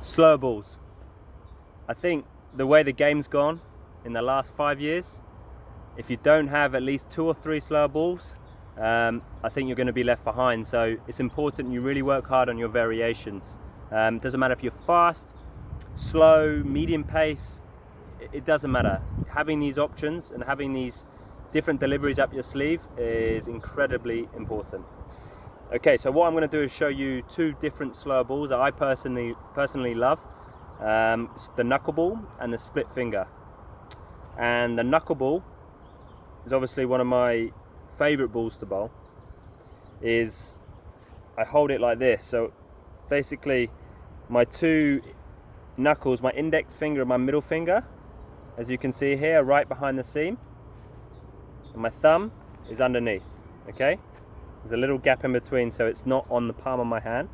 Slower balls. I think the way the game's gone in the last 5 years, if you don't have at least 2 or 3 slower balls, I think you're going to be left behind. So it's important you really work hard on your variations. Doesn't matter if you're fast, slow, medium pace, it doesn't matter. Having these options and having these different deliveries up your sleeve is incredibly important. Okay, so what I'm going to do is show you 2 different slower balls that I personally love. It's the knuckleball and the split finger. And the knuckleball is obviously one of my favorite balls to bowl. I hold it like this, so basically my 2 knuckles, my index finger and my middle finger, as you can see here, right behind the seam, and my thumb is underneath. Okay, there's a little gap in between, so it's not on the palm of my hand,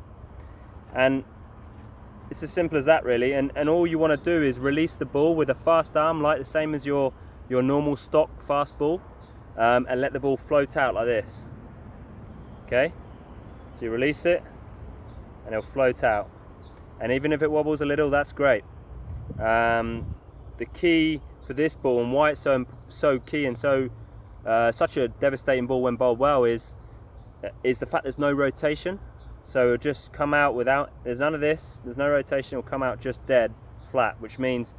and it's as simple as that really. And all you want to do is release the ball with a fast arm, like the same as your normal stock fast ball, and let the ball float out like this. Okay, so you release it and it'll float out, and even if it wobbles a little, that's great. The key for this ball, and why it's so key and such a devastating ball when bowled well, is the fact there's no rotation. So it'll just come out without, there's none of this, there's no rotation, it'll come out just dead flat, which means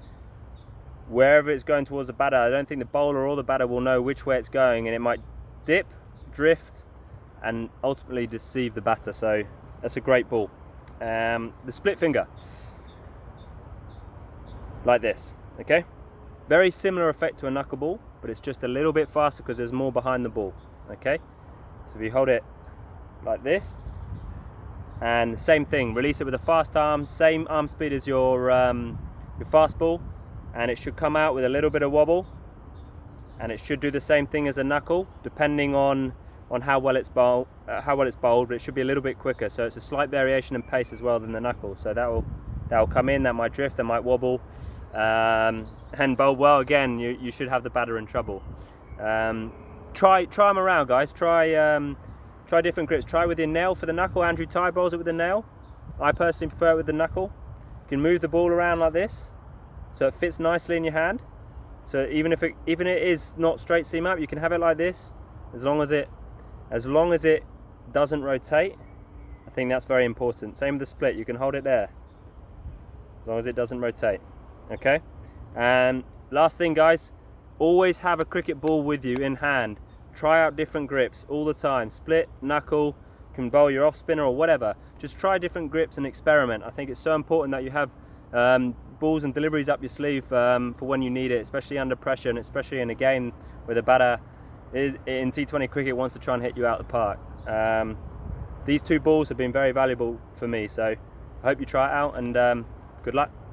wherever it's going towards the batter, I don't think the bowler or the batter will know which way it's going, and it might dip, drift, and ultimately deceive the batter. So that's a great ball. The split finger, like this. Okay, very similar effect to a knuckleball, but it's just a little bit faster because there's more behind the ball. Okay, so if you hold it like this, and the same thing, release it with a fast arm, same arm speed as your fast ball, and it should come out with a little bit of wobble, and it should do the same thing as a knuckle, depending on how well it's bowled, but it should be a little bit quicker. So it's a slight variation in pace as well than the knuckle. So that'll come in, that might drift, that might wobble, and bowled well again, you should have the batter in trouble. Try them around, guys. Try different grips. Try with your nail for the knuckle. Andrew Ty bowls it with the nail. I personally prefer it with the knuckle. You can move the ball around like this, so it fits nicely in your hand. So even it is not straight seam up, you can have it like this, as long as it doesn't rotate. I think that's very important. Same with the split. You can hold it there, as long as it doesn't rotate. Okay. And last thing, guys, always have a cricket ball with you in hand. Try out different grips all the time. Split, knuckle, you can bowl your off spinner or whatever. Just try different grips and experiment. I think it's so important that you have balls and deliveries up your sleeve for when you need it, especially under pressure, and especially in a game where the batter in T20 cricket wants to try and hit you out the park. These 2 balls have been very valuable for me, so I hope you try it out, and good luck.